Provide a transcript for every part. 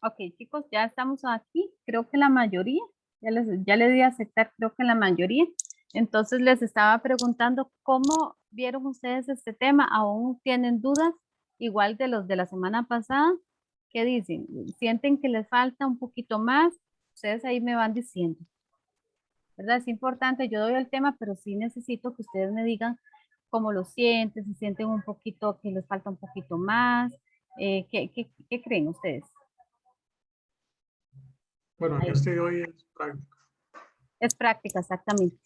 Ok, chicos, ya estamos aquí. Creo que la mayoría, ya le di a aceptar, creo que la mayoría. Entonces les estaba preguntando cómo vieron ustedes este tema. ¿Aún tienen dudas? Igual de los de la semana pasada. ¿Qué dicen? ¿Sienten que les falta un poquito más? Ustedes ahí me van diciendo, ¿verdad? Es importante, yo doy el tema, pero sí necesito que ustedes me digan cómo lo sienten, si sienten un poquito, que les falta un poquito más. ¿Qué creen ustedes? Bueno, Ahí. este de hoy es práctico. Es práctica, exactamente.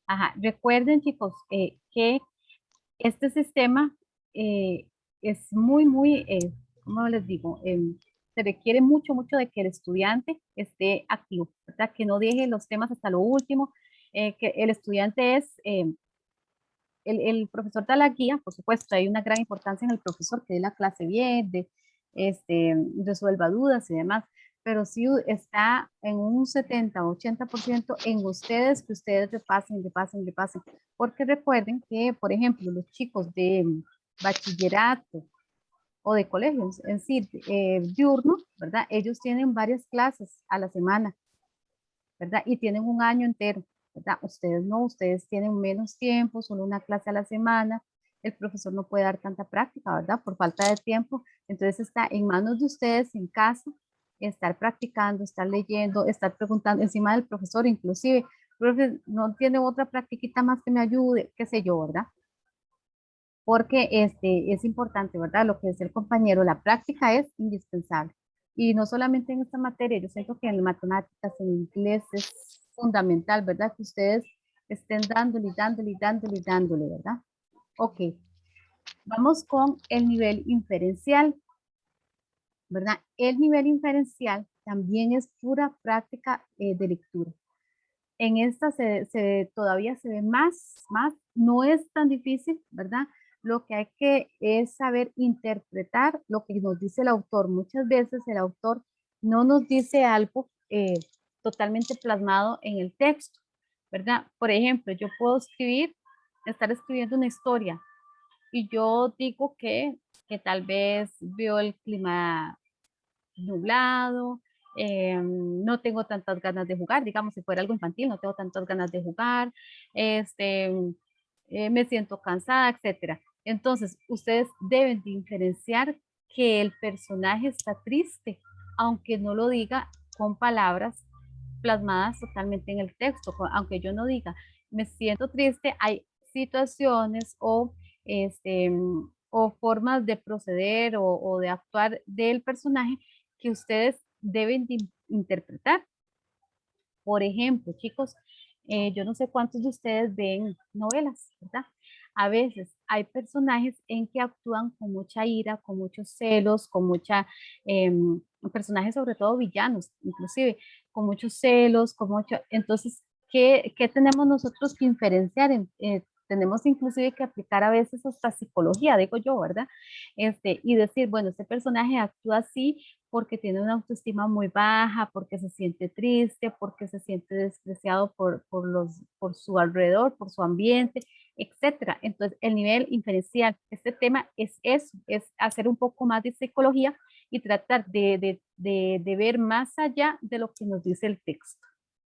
Ajá. Recuerden, chicos, que este sistema es ¿cómo les digo? Se requiere mucho, mucho de que el estudiante esté activo, ¿verdad? Que no deje los temas hasta lo último, que el estudiante el profesor da la guía, por supuesto, hay una gran importancia en el profesor que dé la clase bien, resuelva dudas y demás, pero sí está en un 70 o 80% en ustedes, que ustedes repasen, repasen, repasen, porque recuerden que, por ejemplo, los chicos de bachillerato o de colegios en sí, diurno, ¿verdad? Ellos tienen varias clases a la semana, ¿verdad? Y tienen un año entero, ¿verdad? Ustedes no, ustedes tienen menos tiempo, solo una clase a la semana, el profesor no puede dar tanta práctica, ¿verdad? Por falta de tiempo, entonces está en manos de ustedes en casa, estar practicando, estar leyendo, estar preguntando encima del profesor, inclusive, profe, no tiene otra practiquita más que me ayude, qué sé yo, ¿verdad? Porque es importante, ¿verdad? Lo que dice el compañero, la práctica es indispensable. Y no solamente en esta materia, yo siento que en matemáticas, en inglés es fundamental, ¿verdad? Que ustedes estén dándole, y dándole, y dándole, y dándole, ¿verdad? Ok, vamos con el nivel inferencial, ¿verdad? El nivel inferencial también es pura práctica de lectura. En esta todavía se ve más, no es tan difícil, ¿verdad? Lo que hay que es saber interpretar lo que nos dice el autor. Muchas veces el autor no nos dice algo totalmente plasmado en el texto, ¿verdad? Por ejemplo, yo puedo estar escribiendo una historia y yo digo que tal vez veo el clima nublado, no tengo tantas ganas de jugar, digamos, si fuera algo infantil, no tengo tantas ganas de jugar, este, me siento cansada, etcétera. Entonces, ustedes deben diferenciar que el personaje está triste, aunque no lo diga con palabras plasmadas totalmente en el texto, aunque yo no diga, me siento triste, hay situaciones este, o formas de proceder o de actuar del personaje que ustedes deben de interpretar. Por ejemplo, chicos, yo no sé cuántos de ustedes ven novelas, ¿verdad? A veces hay personajes en que actúan con mucha ira, con muchos celos, con eh, personajes sobre todo villanos, inclusive, con muchos celos, entonces, ¿qué tenemos nosotros que inferenciar? Tenemos inclusive que aplicar a veces hasta psicología, digo yo, ¿verdad? Y decir, bueno, este personaje actúa así porque tiene una autoestima muy baja, porque se siente triste, porque se siente despreciado por su alrededor, por su ambiente, etcétera. Entonces, el nivel inferencial, este tema es eso, es hacer un poco más de psicología y tratar de ver más allá de lo que nos dice el texto,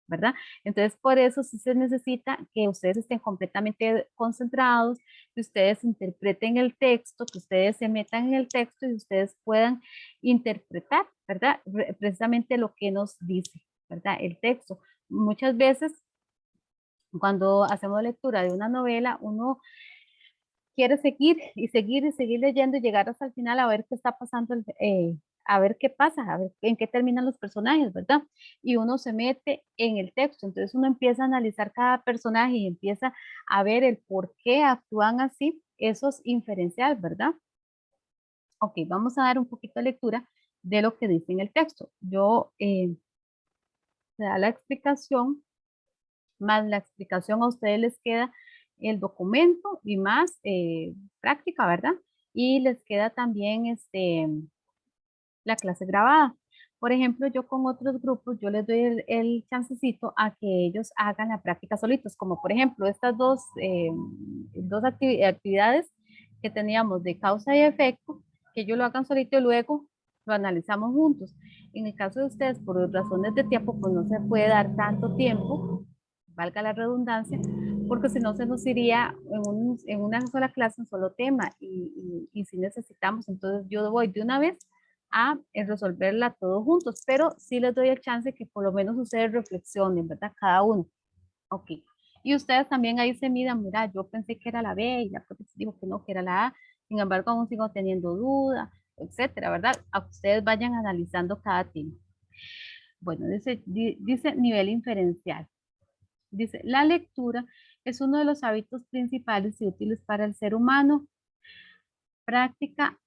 ¿verdad? Entonces, por eso sí se necesita que ustedes estén completamente concentrados, que ustedes interpreten el texto, que ustedes se metan en el texto y ustedes puedan interpretar, ¿verdad? Precisamente lo que nos dice, ¿verdad? El texto. Muchas veces, cuando hacemos lectura de una novela, uno quiere seguir y seguir y seguir leyendo y llegar hasta el final a ver qué está pasando a ver qué pasa, a ver en qué terminan los personajes, ¿verdad? Y uno se mete en el texto, entonces uno empieza a analizar cada personaje y empieza a ver el por qué actúan así, eso es inferencial, ¿verdad? Ok, vamos a dar un poquito de lectura de lo que dice en el texto. Yo, se da la explicación, más la explicación a ustedes les queda el documento y más práctica, ¿verdad? Y les queda también la clase grabada. Por ejemplo, yo con otros grupos, yo les doy el chancecito a que ellos hagan la práctica solitos, como por ejemplo estas dos actividades que teníamos de causa y efecto, que ellos lo hagan solito y luego lo analizamos juntos. En el caso de ustedes, por razones de tiempo, pues no se puede dar tanto tiempo, valga la redundancia, porque si no se nos iría en una sola clase, un solo tema, y si necesitamos, entonces yo voy de una vez a resolverla todos juntos, pero sí les doy el chance que por lo menos ustedes reflexionen, ¿verdad? Cada uno. Ok. Y ustedes también ahí se miran, mira, yo pensé que era la B y la profesora dijo que no, que era la A, sin embargo aún sigo teniendo duda, etcétera, ¿verdad? A que ustedes vayan analizando cada tema. Bueno, dice nivel inferencial. Dice, la lectura es uno de los hábitos principales y útiles para el ser humano. Práctica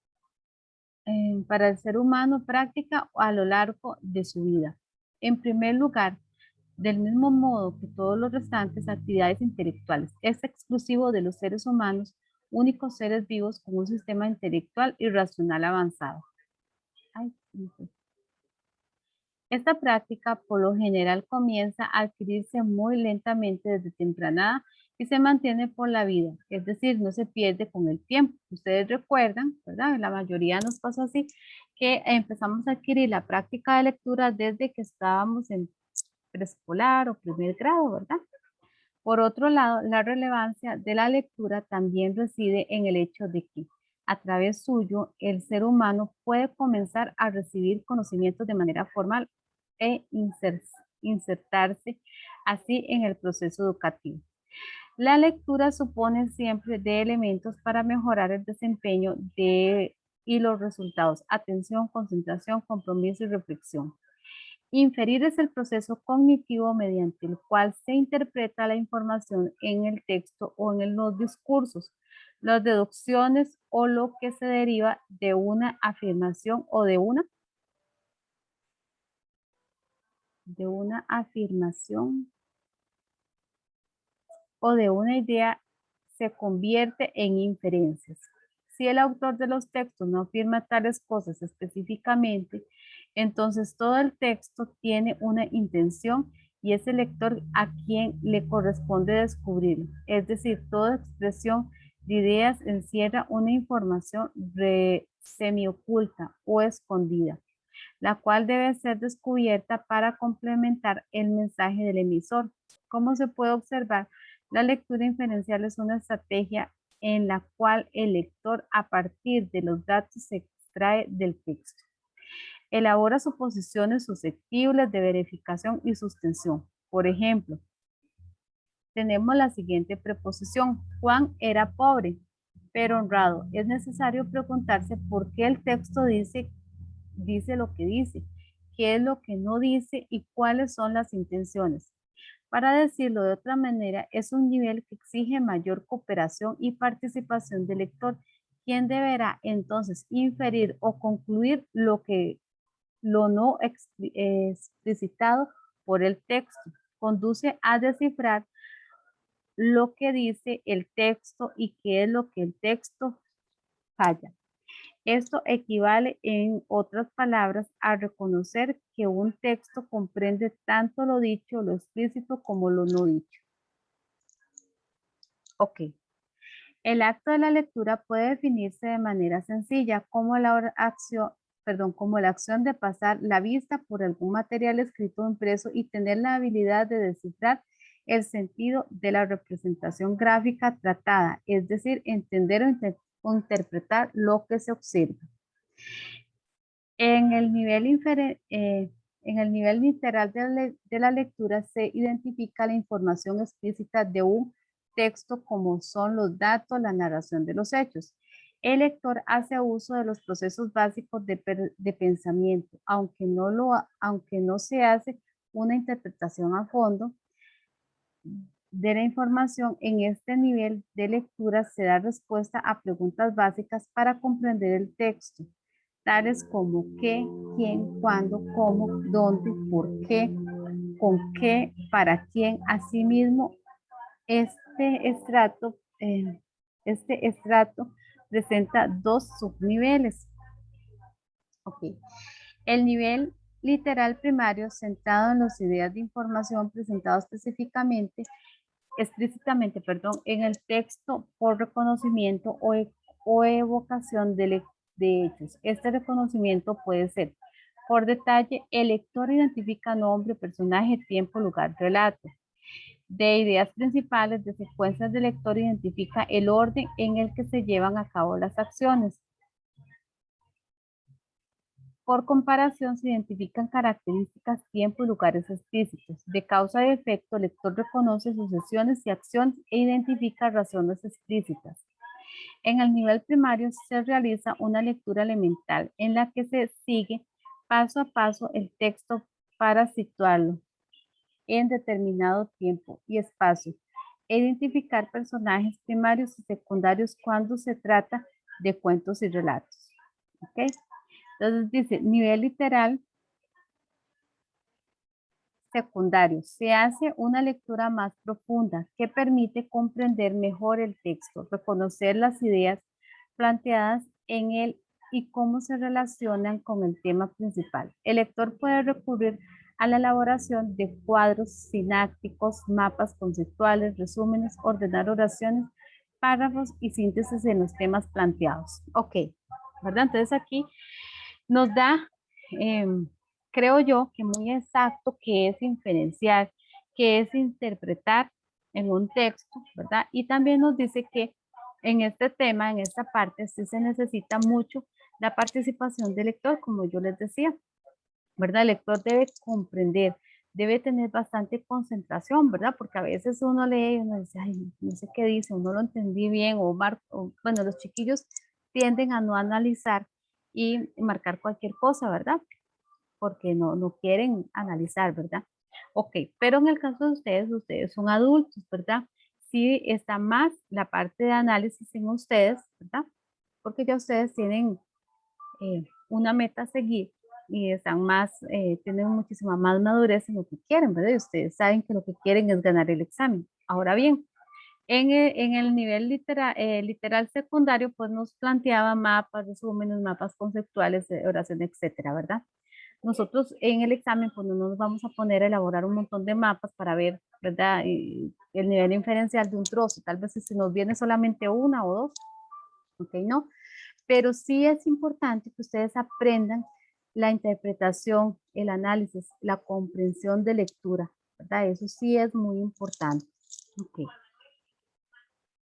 para el ser humano práctica a lo largo de su vida. En primer lugar, del mismo modo que todos los restantes actividades intelectuales, es exclusivo de los seres humanos, únicos seres vivos con un sistema intelectual y racional avanzado. Ay, no sé. Esta práctica por lo general comienza a adquirirse muy lentamente desde temprana edad y se mantiene por la vida, es decir, no se pierde con el tiempo. Ustedes recuerdan, ¿verdad? La mayoría nos pasó así, que empezamos a adquirir la práctica de lectura desde que estábamos en preescolar o primer grado, ¿verdad? Por otro lado, la relevancia de la lectura también reside en el hecho de que a través suyo el ser humano puede comenzar a recibir conocimientos de manera formal e insertarse así en el proceso educativo. La lectura supone siempre de elementos para mejorar el desempeño y los resultados, atención, concentración, compromiso y reflexión. Inferir es el proceso cognitivo mediante el cual se interpreta la información en el texto o en los discursos, las deducciones o lo que se deriva de una afirmación o de una afirmación o de una idea se convierte en inferencias. Si el autor de los textos no afirma tales cosas específicamente, entonces todo el texto tiene una intención y es el lector a quien le corresponde descubrirlo. Es decir, toda expresión de ideas encierra una información semioculta o escondida, la cual debe ser descubierta para complementar el mensaje del emisor. Como se puede observar, la lectura inferencial es una estrategia en la cual el lector, a partir de los datos, se extrae del texto. Elabora suposiciones susceptibles de verificación y sustención. Por ejemplo, tenemos la siguiente preposición. Juan era pobre, pero honrado. Es necesario preguntarse por qué el texto dice lo que dice, qué es lo que no dice y cuáles son las intenciones. Para decirlo de otra manera, es un nivel que exige mayor cooperación y participación del lector, quien deberá entonces inferir o concluir lo no explicitado por el texto. Conduce a descifrar lo que dice el texto y qué es lo que el texto falla. Esto equivale, en otras palabras, a reconocer que un texto comprende tanto lo dicho, lo explícito, como lo no dicho. Ok. El acto de la lectura puede definirse de manera sencilla como como la acción de pasar la vista por algún material escrito o impreso y tener la habilidad de descifrar el sentido de la representación gráfica tratada, es decir, entender o interpretar lo que se observa. En el nivel literal de la lectura se identifica la información explícita de un texto como son los datos, la narración de los hechos. El lector hace uso de los procesos básicos de pensamiento, aunque no se hace una interpretación a fondo de la información. En este nivel de lectura se da respuesta a preguntas básicas para comprender el texto, tales como qué, quién, cuándo, cómo, dónde, por qué, con qué, para quién. Asimismo, este estrato presenta dos subniveles. Ok. El nivel literal primario, centrado en las ideas de información presentado explícitamente, en el texto por reconocimiento o evocación de hechos. Este reconocimiento puede ser por detalle. El lector identifica nombre, personaje, tiempo, lugar, relato. De ideas principales, de secuencias del lector, identifica el orden en el que se llevan a cabo las acciones. Por comparación, se identifican características, tiempo y lugares explícitos. De causa y efecto, el lector reconoce sucesiones y acciones e identifica razones explícitas. En el nivel primario se realiza una lectura elemental en la que se sigue paso a paso el texto para situarlo en determinado tiempo y espacio, e identificar personajes primarios y secundarios cuando se trata de cuentos y relatos. ¿Ok? Entonces dice, nivel literal secundario. Se hace una lectura más profunda que permite comprender mejor el texto, reconocer las ideas planteadas en él y cómo se relacionan con el tema principal. El lector puede recurrir a la elaboración de cuadros sinácticos, mapas conceptuales, resúmenes, ordenar oraciones, párrafos y síntesis en los temas planteados. Ok, ¿verdad? Entonces aquí nos da, creo yo, que muy exacto qué es inferenciar, qué es interpretar en un texto, ¿verdad? Y también nos dice que en este tema, en esta parte, sí se necesita mucho la participación del lector, como yo les decía, ¿verdad? El lector debe comprender, debe tener bastante concentración, ¿verdad? Porque a veces uno lee y uno dice, ay, no sé qué dice, o no lo entendí bien, bueno, los chiquillos tienden a no analizar y marcar cualquier cosa, ¿verdad? Porque no quieren analizar, ¿verdad? Ok, pero en el caso de ustedes son adultos, ¿verdad? Sí está más la parte de análisis en ustedes, ¿verdad? Porque ya ustedes tienen una meta a seguir y están más, tienen muchísima más madurez en lo que quieren, ¿verdad? Y ustedes saben que lo que quieren es ganar el examen. Ahora bien, en el nivel literal secundario, pues nos planteaba mapas, resúmenes, mapas conceptuales, oraciones, etcétera, ¿verdad? Nosotros en el examen, pues no nos vamos a poner a elaborar un montón de mapas para ver, ¿verdad? Y el nivel inferencial de un trozo, tal vez si nos viene solamente una o dos, ¿ok? No, pero sí es importante que ustedes aprendan la interpretación, el análisis, la comprensión de lectura, ¿verdad? Eso sí es muy importante. Ok.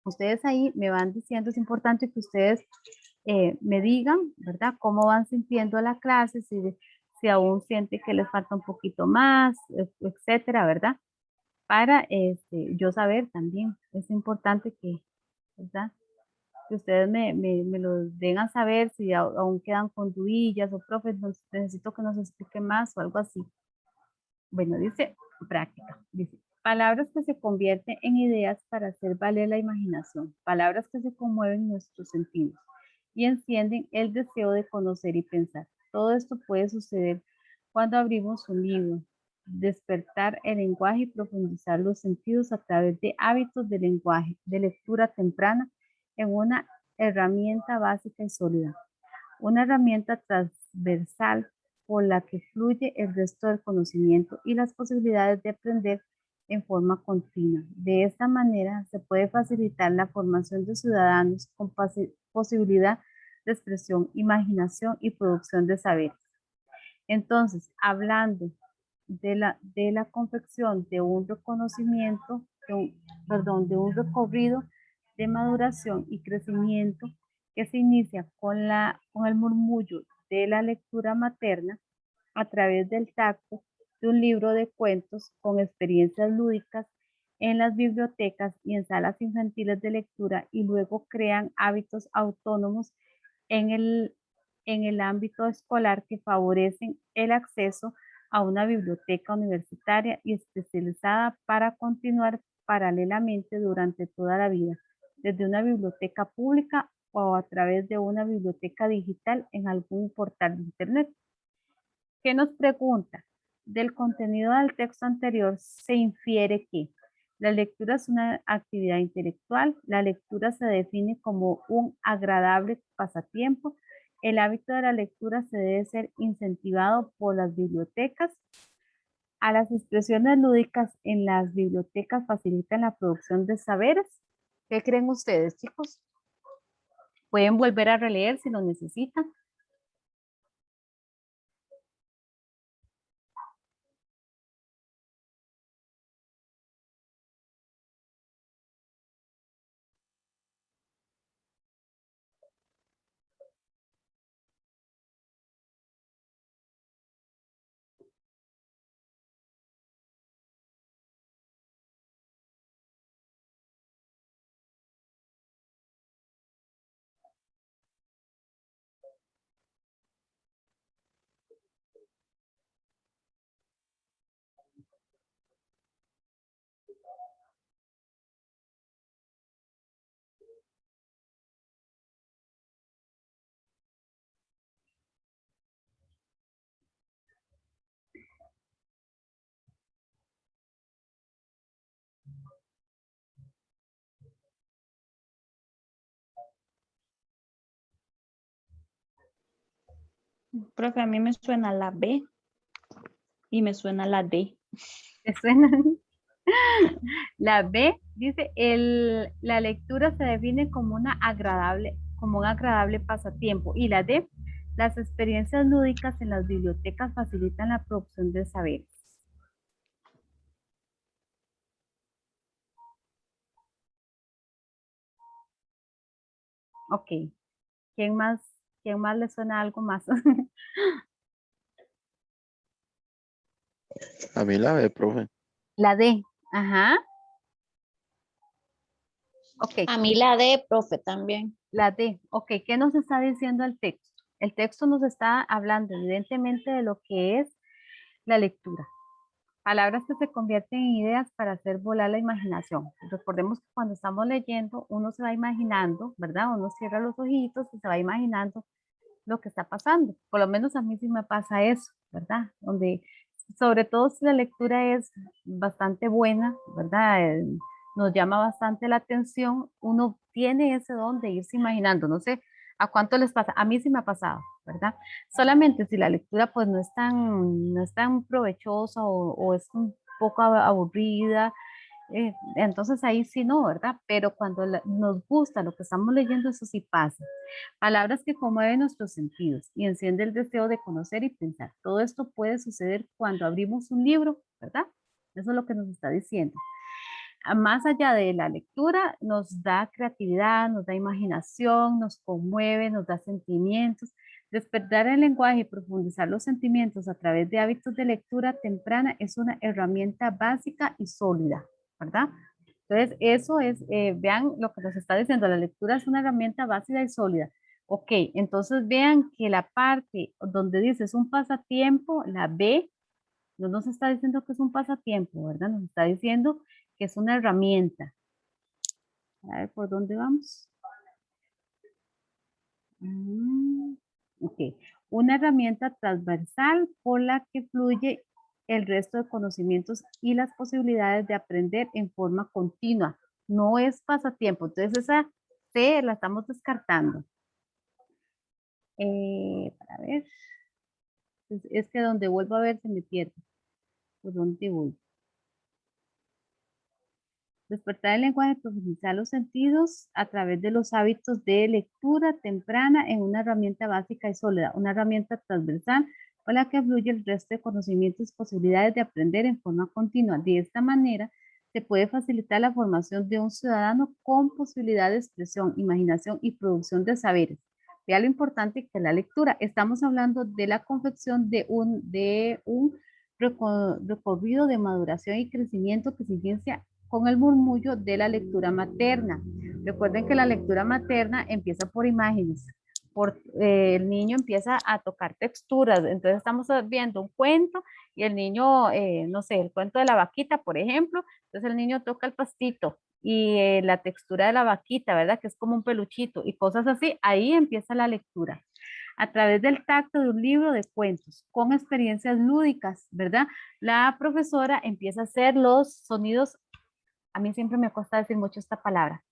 Ustedes ahí me van diciendo, es importante que ustedes me digan, ¿verdad? Cómo van sintiendo la clase, si aún siente que les falta un poquito más, etcétera, ¿verdad? Para yo saber también, es importante que, ¿verdad? Que ustedes me lo den a saber si aún quedan con dudillas o profe, necesito que nos explique más o algo así. Bueno, dice práctica, dice palabras que se convierten en ideas para hacer valer la imaginación, palabras que se conmueven nuestros sentidos y encienden el deseo de conocer y pensar. Todo esto puede suceder cuando abrimos un libro, despertar el lenguaje y profundizar los sentidos a través de hábitos de lenguaje, de lectura temprana en una herramienta básica y sólida, una herramienta transversal por la que fluye el resto del conocimiento y las posibilidades de aprender en forma continua. De esta manera se puede facilitar la formación de ciudadanos con posibilidad de expresión, imaginación y producción de saberes. Entonces, hablando de la confección de un reconocimiento, de un recorrido de maduración y crecimiento que se inicia con el murmullo de la lectura materna a través del tacto de un libro de cuentos con experiencias lúdicas en las bibliotecas y en salas infantiles de lectura y luego crean hábitos autónomos en el ámbito escolar que favorecen el acceso a una biblioteca universitaria y especializada para continuar paralelamente durante toda la vida, desde una biblioteca pública o a través de una biblioteca digital en algún portal de Internet. ¿Qué nos pregunta? Del contenido del texto anterior se infiere que la lectura es una actividad intelectual, la lectura se define como un agradable pasatiempo, el hábito de la lectura se debe ser incentivado por las bibliotecas, a las expresiones lúdicas en las bibliotecas facilitan la producción de saberes. ¿Qué creen ustedes, chicos? Pueden volver a releer si lo necesitan. Profe, a mí me suena la B y me suena la D. ¿Les suena? La B dice, la lectura se define como un agradable pasatiempo. Y la D, las experiencias lúdicas en las bibliotecas facilitan la producción de saberes. Ok. ¿Quién más, quién más le suena algo más? A mí la B, profe. La D. Ajá. Ok. A mí la D, profe, también. La D. Ok. ¿Qué nos está diciendo el texto? El texto nos está hablando evidentemente de lo que es la lectura. Palabras que se convierten en ideas para hacer volar la imaginación. Recordemos que cuando estamos leyendo, uno se va imaginando, ¿verdad? Uno cierra los ojitos y se va imaginando lo que está pasando. Por lo menos a mí sí me pasa eso, ¿verdad? Donde, sobre todo si la lectura es bastante buena, ¿verdad? Nos llama bastante la atención, uno tiene ese don de irse imaginando. No sé a cuánto les pasa, a mí sí me ha pasado, ¿verdad? Solamente si la lectura pues no es tan provechosa o es un poco aburrida, entonces ahí sí no, ¿verdad? Pero cuando nos gusta lo que estamos leyendo, eso sí pasa. Palabras que conmueven nuestros sentidos y enciende el deseo de conocer y pensar. Todo esto puede suceder cuando abrimos un libro, ¿verdad? Eso es lo que nos está diciendo. Más allá de la lectura, nos da creatividad, nos da imaginación, nos conmueve, nos da sentimientos. Despertar el lenguaje y profundizar los sentimientos a través de hábitos de lectura temprana es una herramienta básica y sólida, ¿verdad? Entonces, eso es, vean lo que nos está diciendo, la lectura es una herramienta básica y sólida. Ok, entonces vean que la parte donde dice es un pasatiempo, la B, no nos está diciendo que es un pasatiempo, ¿verdad? Nos está diciendo que es una herramienta. A ver, ¿por dónde vamos? Ok, una herramienta transversal por la que fluye el resto de conocimientos y las posibilidades de aprender en forma continua. No es pasatiempo, entonces esa C la estamos descartando. Para ver, es que donde vuelvo a ver se me pierde. ¿Por dónde voy? Despertar el lenguaje, profundizar los sentidos a través de los hábitos de lectura temprana en una herramienta básica y sólida, una herramienta transversal con la que fluye el resto de conocimientos y posibilidades de aprender en forma continua. De esta manera, se puede facilitar la formación de un ciudadano con posibilidad de expresión, imaginación y producción de saberes. Vea lo importante que es la lectura. Estamos hablando de la confección de un recorrido de maduración y crecimiento que se inicia con el murmullo de la lectura materna. Recuerden que la lectura materna empieza por imágenes, el niño empieza a tocar texturas, entonces estamos viendo un cuento y el niño, no sé, el cuento de la vaquita, por ejemplo, entonces el niño toca el pastito y la textura de la vaquita, ¿verdad? Que es como un peluchito y cosas así, ahí empieza la lectura. A través del tacto de un libro de cuentos, con experiencias lúdicas, ¿verdad? La profesora empieza a hacer los sonidos, a mí siempre me cuesta decir mucho esta palabra,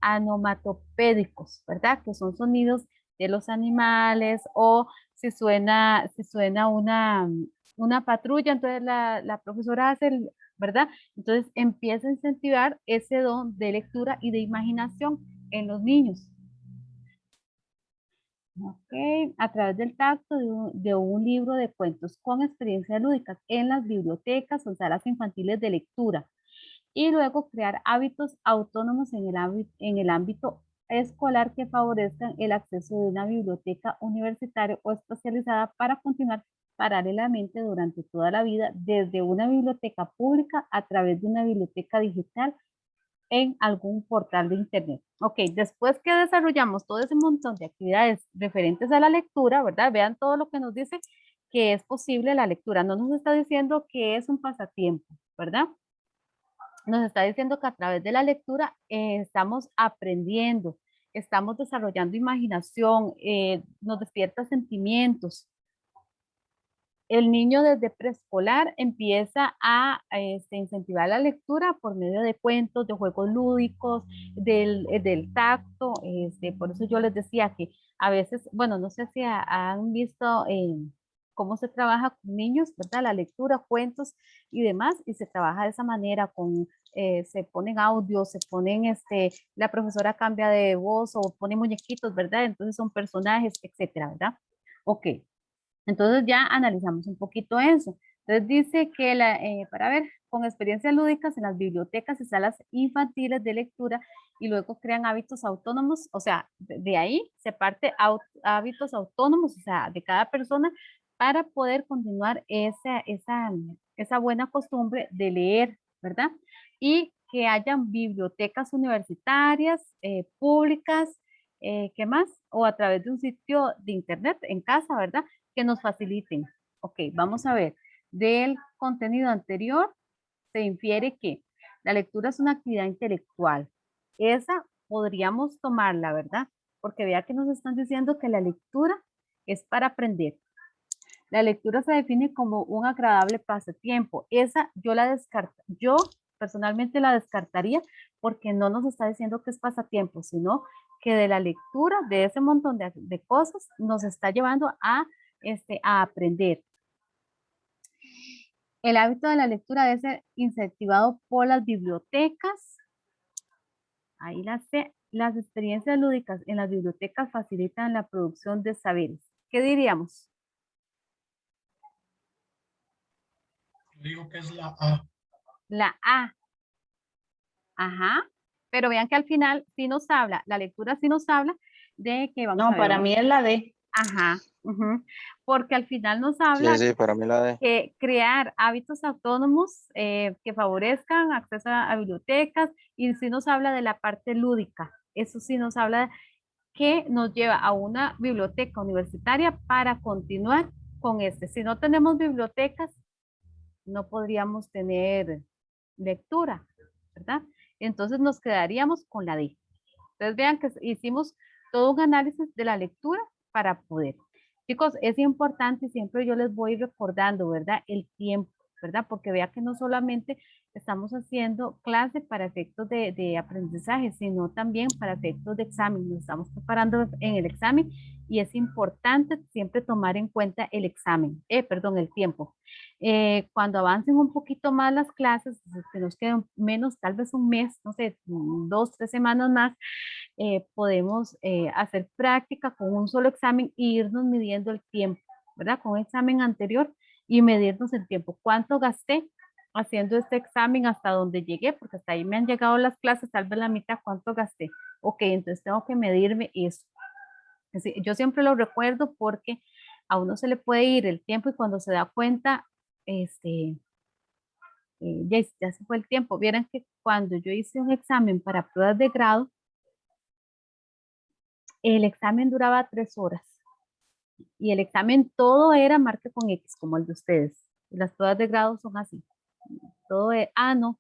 anomatopédicos, ¿verdad? Que son sonidos de los animales o si suena una patrulla, entonces la profesora hace, ¿verdad? Entonces empieza a incentivar ese don de lectura y de imaginación en los niños. Ok, a través del tacto de un libro de cuentos con experiencias lúdicas en las bibliotecas o salas infantiles de lectura y luego crear hábitos autónomos en el ámbito escolar que favorezcan el acceso de una biblioteca universitaria o especializada para continuar paralelamente durante toda la vida desde una biblioteca pública a través de una biblioteca digital en algún portal de internet. Ok, después que desarrollamos todo ese montón de actividades referentes a la lectura, ¿verdad? Vean todo lo que nos dice que es posible la lectura. No nos está diciendo que es un pasatiempo, ¿verdad? Nos está diciendo que a través de la lectura estamos aprendiendo, estamos desarrollando imaginación, nos despierta sentimientos. El niño desde preescolar empieza a incentivar la lectura por medio de cuentos, de juegos lúdicos, del tacto. Por eso yo les decía que a veces, bueno, no sé si han visto cómo se trabaja con niños, ¿verdad? La lectura, cuentos y demás, y se trabaja de esa manera, se ponen audios, la profesora cambia de voz o pone muñequitos, ¿verdad? Entonces son personajes, etcétera, ¿verdad? Ok. Entonces ya analizamos un poquito eso. Entonces dice que, para ver, con experiencias lúdicas en las bibliotecas y salas infantiles de lectura y luego crean hábitos autónomos, o sea, de ahí se parte hábitos autónomos, o sea, de cada persona para poder continuar esa buena costumbre de leer, ¿verdad? Y que hayan bibliotecas universitarias, públicas, ¿qué más? O a través de un sitio de internet en casa, ¿verdad? Que nos faciliten. Ok, vamos a ver. Del contenido anterior se infiere que la lectura es una actividad intelectual. Esa podríamos tomarla, ¿verdad? Porque vea que nos están diciendo que la lectura es para aprender. La lectura se define como un agradable pasatiempo. Esa yo personalmente la descartaría porque no nos está diciendo que es pasatiempo, sino que de la lectura, de ese montón de cosas, nos está llevando a aprender. El hábito de la lectura debe ser incentivado por las bibliotecas. Ahí las experiencias lúdicas en las bibliotecas facilitan la producción de saberes. ¿Qué diríamos? Digo que es la A. La A. Ajá. Pero vean que al final sí nos habla, la lectura sí nos habla de que vamos a No, ver. para mí es la D. Ajá. Porque al final nos Sí, habla sí, para mí la D. que crear hábitos autónomos que favorezcan acceso a bibliotecas y sí nos habla de la parte lúdica. Eso sí nos habla que nos lleva a una biblioteca universitaria para continuar con este. Si no tenemos bibliotecas, no podríamos tener lectura, ¿verdad? Entonces nos quedaríamos con la D. Entonces vean que hicimos todo un análisis de la lectura para poder. Chicos, es importante, siempre yo les voy recordando, ¿verdad? El tiempo, ¿verdad? Porque vea que no solamente estamos haciendo clase para efectos de aprendizaje, sino también para efectos de examen. Nos estamos preparando en el examen y es importante siempre tomar en cuenta el examen, perdón, el tiempo. Cuando avancen un poquito más las clases, que nos queden menos, tal vez un mes, no sé, 2, 3 semanas más, podemos hacer práctica con un solo examen e irnos midiendo el tiempo, ¿verdad? Con un examen anterior y medirnos el tiempo. ¿Cuánto gasté haciendo este examen hasta donde llegué? Porque hasta ahí me han llegado las clases, tal vez la mitad, ¿cuánto gasté? Ok, entonces tengo que medirme eso. Yo siempre lo recuerdo porque a uno se le puede ir el tiempo y cuando se da cuenta, ya se fue el tiempo. Vieran que cuando yo hice un examen para pruebas de grado, el examen duraba 3 horas y el examen todo era marque con X, como el de ustedes. Las pruebas de grado son así. Todo es, no,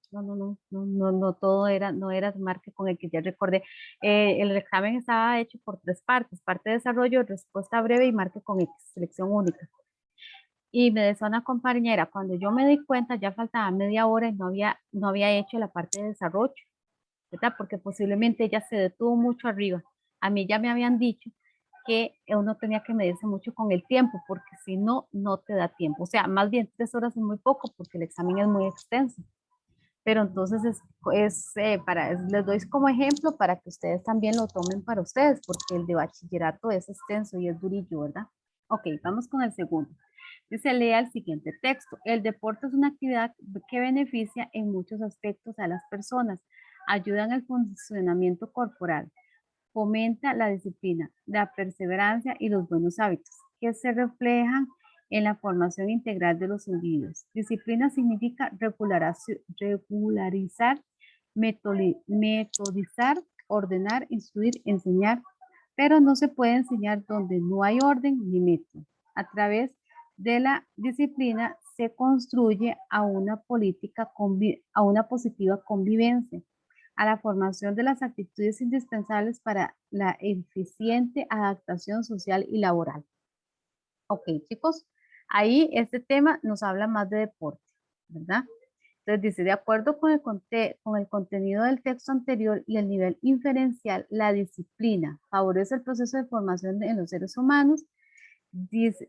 todo era, no era marque con X, ya recordé. El examen estaba hecho por 3 partes: parte de desarrollo, respuesta breve y marque con X, selección única. Y me decía una compañera, cuando yo me di cuenta ya faltaba media hora y no había hecho la parte de desarrollo, ¿verdad? Porque posiblemente ella se detuvo mucho arriba. A mí ya me habían dicho que uno tenía que medirse mucho con el tiempo, porque si no, no te da tiempo. O sea, más bien 3 horas es muy poco porque el examen es muy extenso. Pero entonces les doy como ejemplo para que ustedes también lo tomen para ustedes, porque el de bachillerato es extenso y es durillo, ¿verdad? Ok, vamos con el segundo. Dice, lea el siguiente texto. El deporte es una actividad que beneficia en muchos aspectos a las personas. Ayuda en el funcionamiento corporal, fomenta la disciplina, la perseverancia y los buenos hábitos, que se reflejan en la formación integral de los individuos. Disciplina significa regularizar, metodizar, ordenar, instruir, enseñar, pero no se puede enseñar donde no hay orden ni método. A través de la disciplina se construye a una positiva convivencia, a la formación de las actitudes indispensables para la eficiente adaptación social y laboral. Ok, chicos, ahí este tema nos habla más de deporte, ¿verdad? Entonces dice, de acuerdo con el contenido del texto anterior y el nivel inferencial, la disciplina favorece el proceso de formación en los seres humanos,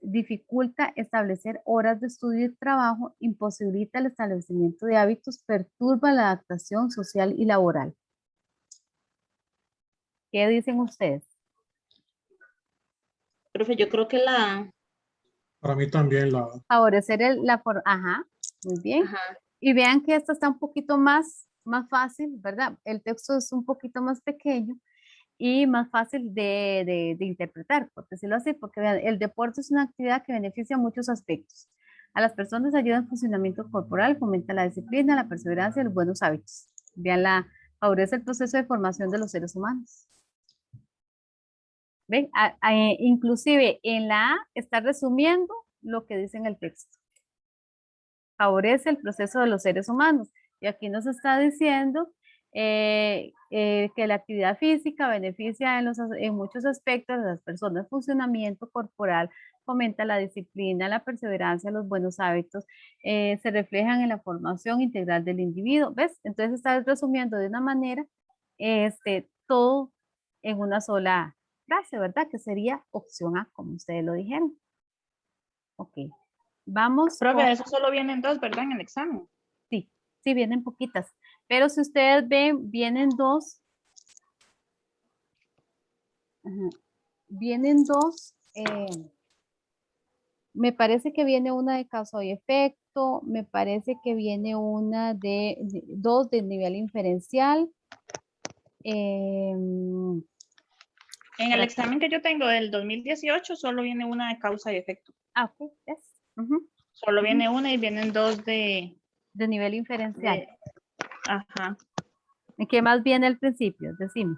dificulta establecer horas de estudio y trabajo, imposibilita el establecimiento de hábitos, perturba la adaptación social y laboral. ¿Qué dicen ustedes? Profe, yo creo que la... Para mí también la A. Favorecer ajá, muy bien. Ajá. Y vean que esta está un poquito más fácil, ¿verdad? El texto es un poquito más pequeño y más fácil de interpretar, por decirlo así, porque vean, el deporte es una actividad que beneficia muchos aspectos. A las personas ayuda en funcionamiento corporal, fomenta la disciplina, la perseverancia y los buenos hábitos. Vean, favorece el proceso de formación de los seres humanos. ¿Ven? Inclusive en la A está resumiendo lo que dice en el texto. Favorece el proceso de los seres humanos. Y aquí nos está diciendo que la actividad física beneficia en muchos aspectos de las personas, funcionamiento corporal, fomenta la disciplina, la perseverancia, los buenos hábitos, se reflejan en la formación integral del individuo. ¿Ves? Entonces está resumiendo de una manera todo en una sola frase, ¿verdad? Que sería opción A, como ustedes lo dijeron. Ok. Vamos. Profe, eso solo vienen 2, ¿verdad? En el examen. Sí, sí, vienen poquitas. Pero si ustedes ven, vienen 2. Vienen 2. Me parece que viene una de causa y efecto. Me parece que viene una de 2 de nivel inferencial. En el examen que yo tengo del 2018 solo viene una de causa y efecto. Ok, yes. Solo viene una y vienen 2 de nivel inferencial. Ajá. ¿Y qué más viene al principio? Decime.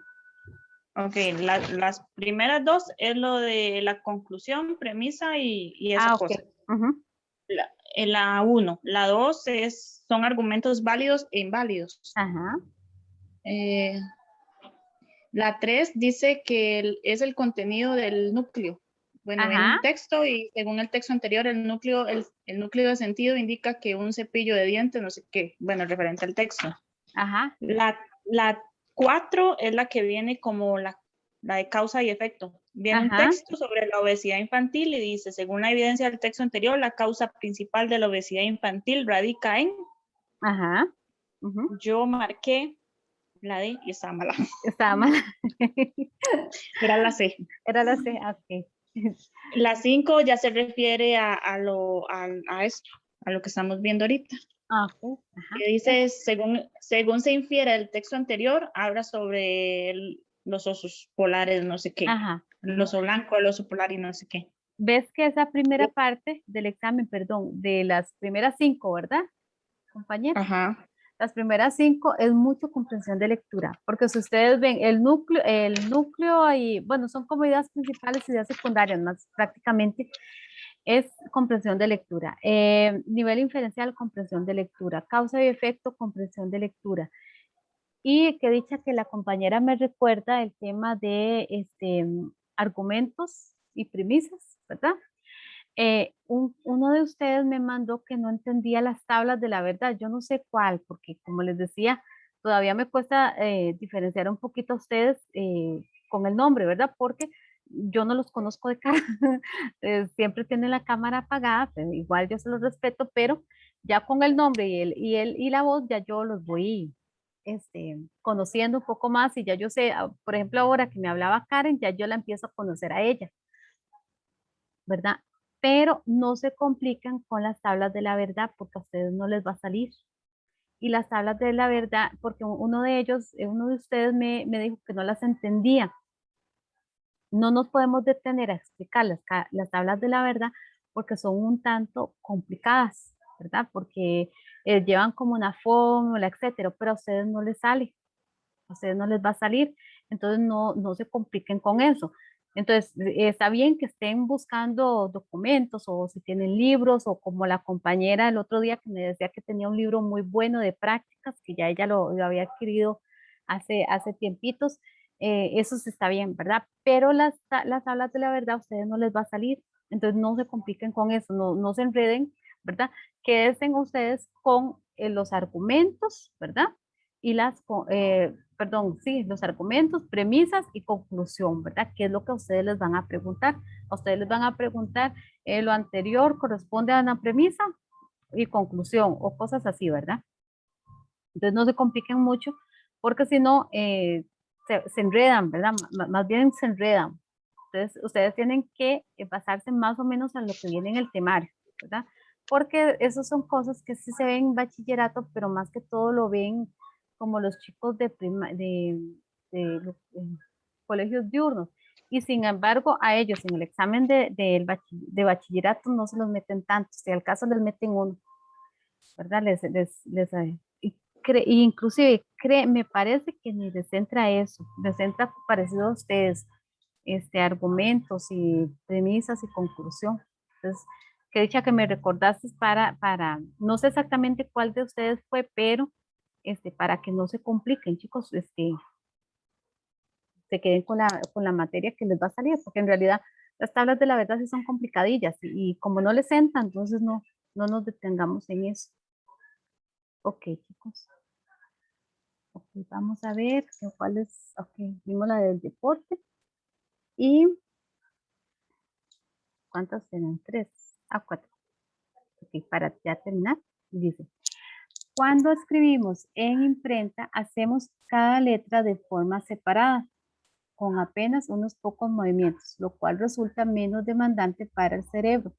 Ok, las primeras 2 es lo de la conclusión, premisa y esa cosa. La 1, la 2 son argumentos válidos e inválidos. Ajá. La 3 dice que es el contenido del núcleo. Bueno, Ajá. viene un texto y según el texto anterior, el núcleo de sentido indica que un cepillo de dientes, no sé qué, bueno, referente al texto. Ajá. La 4 es la que viene como la de causa y efecto. Viene un texto sobre la obesidad infantil y dice, según la evidencia del texto anterior, la causa principal de la obesidad infantil radica en... Ajá. Yo marqué la D y estaba mala. Estaba mala. Era la C. Era la C, ok. La 5 ya se refiere a esto, a lo que estamos viendo ahorita. Okay. Que dice, según se infiere del texto anterior, habla sobre los osos polares, no sé qué. Ajá. El oso blanco, el oso polar y no sé qué. ¿Ves que esa primera parte del examen, perdón, de las primeras 5, ¿verdad? compañeros. Ajá. Las primeras 5 es mucho comprensión de lectura, porque si ustedes ven el núcleo y, bueno, son como ideas principales y ideas secundarias, más prácticamente es comprensión de lectura. Nivel inferencial, comprensión de lectura. Causa y efecto, comprensión de lectura. Y que dicha que la compañera me recuerda el tema de argumentos y premisas, ¿verdad? Uno de ustedes me mandó que no entendía las tablas de la verdad. Yo no sé cuál, porque como les decía, todavía me cuesta diferenciar un poquito a ustedes con el nombre, ¿verdad? Porque yo no los conozco de cara. Siempre tienen la cámara apagada, pero igual yo se los respeto, pero ya con el nombre y la voz ya yo los voy conociendo un poco más y ya yo sé, por ejemplo, ahora que me hablaba Karen, ya yo la empiezo a conocer a ella, ¿verdad? Pero no se complican con las tablas de la verdad porque a ustedes no les va a salir. Y las tablas de la verdad, porque uno de ellos, uno de ustedes me dijo que no las entendía. No nos podemos detener a explicar las tablas de la verdad porque son un tanto complicadas, ¿verdad? Porque llevan como una fórmula, etcétera, pero a ustedes no les sale, a ustedes no les va a salir, entonces no se compliquen con eso. Entonces, está bien que estén buscando documentos o si tienen libros o como la compañera el otro día que me decía que tenía un libro muy bueno de prácticas, que ya ella lo había adquirido hace tiempitos, eso sí está bien, ¿verdad? Pero las tablas de la verdad a ustedes no les va a salir, entonces no se compliquen con eso, no se enreden, ¿verdad? Quédense ustedes con los argumentos, ¿verdad? Y perdón, sí, los argumentos, premisas y conclusión, ¿verdad? ¿Qué es lo que a ustedes les van a preguntar? A ustedes les van a preguntar, lo anterior corresponde a una premisa y conclusión o cosas así, ¿verdad? Entonces no se compliquen mucho porque si no, se enredan, ¿verdad? Más bien se enredan. Entonces ustedes tienen que basarse más o menos en lo que viene en el temario, ¿verdad? Porque esas son cosas que sí se ven en bachillerato, pero más que todo lo ven como los chicos de colegios diurnos. Y sin embargo, a ellos en el examen de bachillerato no se los meten tanto, si al caso les meten uno, ¿verdad? Y inclusive me parece que ni les entra eso, les entra parecido a ustedes, argumentos y premisas y conclusión. Entonces, que dicha que me recordaste no sé exactamente cuál de ustedes fue, pero para que no se compliquen, chicos, se queden con la materia que les va a salir, porque en realidad las tablas de la verdad sí son complicadillas y como no les entra, entonces no nos detengamos en eso. Ok, chicos. Ok, vamos a ver cuál es. Ok, vimos la del deporte. ¿Y cuántas eran? 3 a 4. Ok, para ya terminar, dice, cuando escribimos en imprenta, hacemos cada letra de forma separada, con apenas unos pocos movimientos, lo cual resulta menos demandante para el cerebro.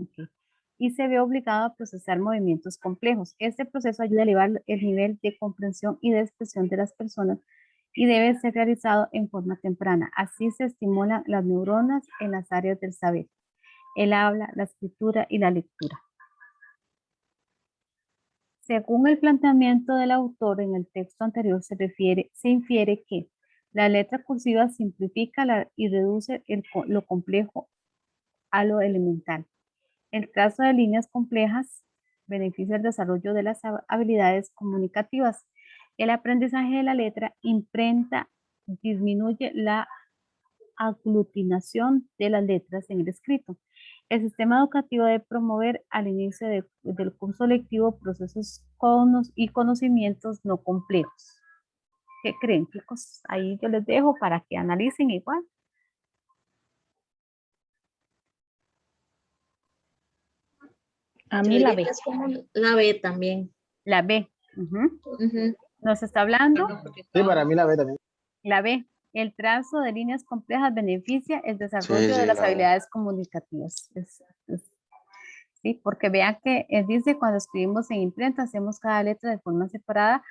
Okay. Y se ve obligado a procesar movimientos complejos. Este proceso ayuda a elevar el nivel de comprensión y de expresión de las personas y debe ser realizado en forma temprana. Así se estimulan las neuronas en las áreas del saber, el habla, la escritura y la lectura. Según el planteamiento del autor en el texto anterior, se infiere que la letra cursiva simplifica y reduce lo complejo a lo elemental. El trazo de líneas complejas beneficia el desarrollo de las habilidades comunicativas. El aprendizaje de la letra imprenta disminuye la aglutinación de las letras en el escrito. El sistema educativo debe promover al inicio del curso lectivo procesos y conocimientos no complejos. ¿Qué creen, chicos? Ahí yo les dejo para que analicen igual. A Yo mí la diría B. que es como la B también. La B. Ujú. Nos está hablando Sí, para mí la B también. la B. El trazo de líneas complejas beneficia el desarrollo Sí, de sí, las la B. habilidades comunicativas. Sí, porque vean que dice cuando escribimos en imprenta hacemos cada letra de forma separada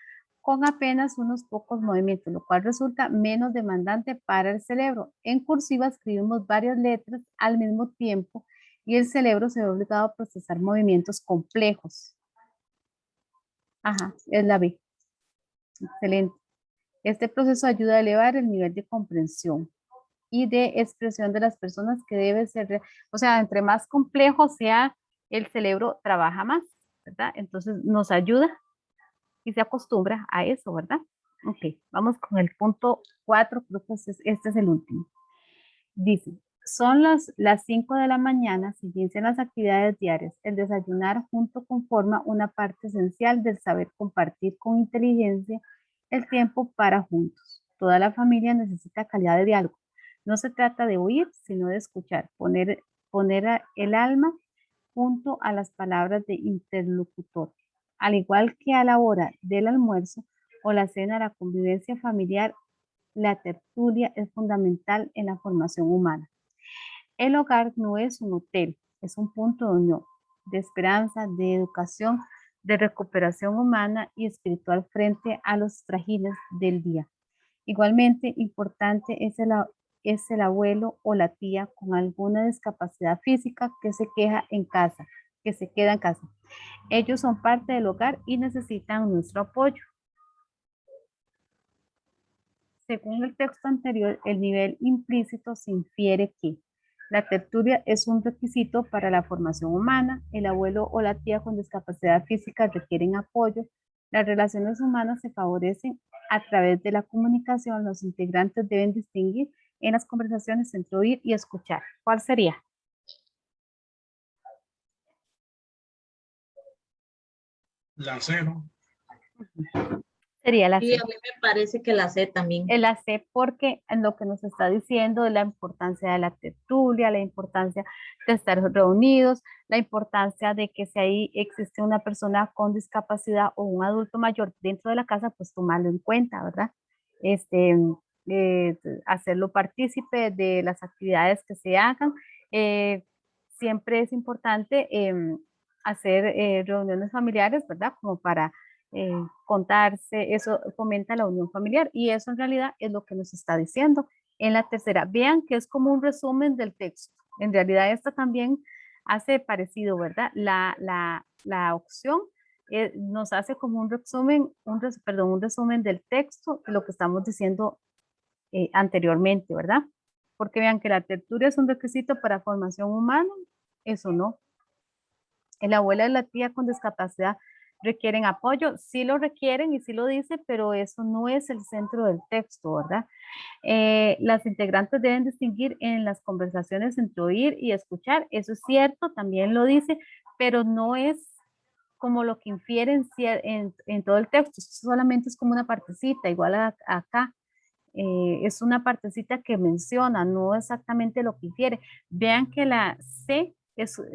con apenas unos pocos movimientos, lo cual resulta menos demandante para el cerebro. En cursiva escribimos varias letras al mismo tiempo y el cerebro se ve obligado a procesar movimientos complejos. Ajá, es la B. Excelente. Este proceso ayuda a elevar el nivel de comprensión y de expresión de las personas que debe ser, o sea, entre más complejo sea el cerebro, trabaja más, ¿verdad? Entonces nos ayuda y se acostumbra a eso, ¿verdad? Ok, vamos con el punto 4, creo que este es el último. Dice, son las 5 de la mañana, se inician las actividades diarias. El desayunar junto conforma una parte esencial del saber compartir con inteligencia el tiempo para juntos. Toda la familia necesita calidad de diálogo. No se trata de oír, sino de escuchar, poner el alma junto a las palabras de interlocutor. Al igual que a la hora del almuerzo o la cena, la convivencia familiar, la tertulia es fundamental en la formación humana. El hogar no es un hotel, es un punto de unión, de esperanza, de educación, de recuperación humana y espiritual frente a los trajines del día. Igualmente importante es el abuelo o la tía con alguna discapacidad física que se queda en casa. Ellos son parte del hogar y necesitan nuestro apoyo. Según el texto anterior, el nivel implícito se infiere que la tertulia es un requisito para la formación humana, el abuelo o la tía con discapacidad física requieren apoyo, las relaciones humanas se favorecen a través de la comunicación, los integrantes deben distinguir en las conversaciones entre oír y escuchar. ¿Cuál sería? La C, ¿no? Sería la Sí, C. a mí me parece que la C también. El AC porque en lo que nos está diciendo de la importancia de la tertulia, la importancia de estar reunidos, la importancia de que si ahí existe una persona con discapacidad o un adulto mayor dentro de la casa, pues tomarlo en cuenta, ¿verdad? Este, hacerlo partícipe de las actividades que se hagan. Siempre es importante hacer reuniones familiares, ¿verdad? Como para contarse, eso fomenta la unión familiar y eso en realidad es lo que nos está diciendo en la tercera. Vean que es como un resumen del texto. En realidad esta también hace parecido, ¿verdad? La opción nos hace como un resumen, un resumen del texto de lo que estamos diciendo anteriormente, ¿verdad? Porque vean que la tertulia es un requisito para formación humana, eso no. El abuelo y la tía con discapacidad requieren apoyo, sí lo requieren y sí lo dice, pero eso no es el centro del texto, ¿verdad? Las integrantes deben distinguir en las conversaciones entre oír y escuchar, eso es cierto, también lo dice, pero no es como lo que infieren en todo el texto, solamente es como una partecita, igual acá. Es una partecita que menciona, no exactamente lo que infiere. Vean que la C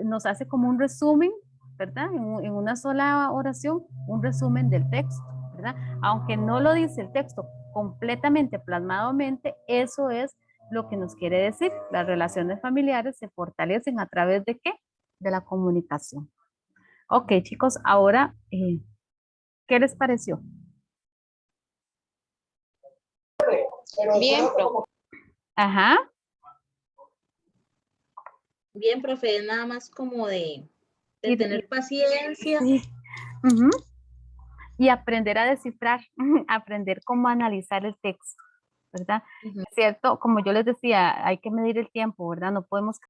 nos hace como un resumen, ¿verdad? En una sola oración, un resumen del texto, ¿verdad? Aunque no lo dice el texto completamente, plasmadamente, eso es lo que nos quiere decir. Las relaciones familiares se fortalecen a través de ¿qué? De la comunicación. Ok, chicos, ahora, ¿qué les pareció? Bien, profe. Ajá. Bien, profe, nada más como de tener paciencia. Sí. Uh-huh. Y aprender a descifrar, aprender cómo analizar el texto, ¿verdad? Uh-huh. ¿Cierto? Como yo les decía, hay que medir el tiempo, ¿verdad? No podemos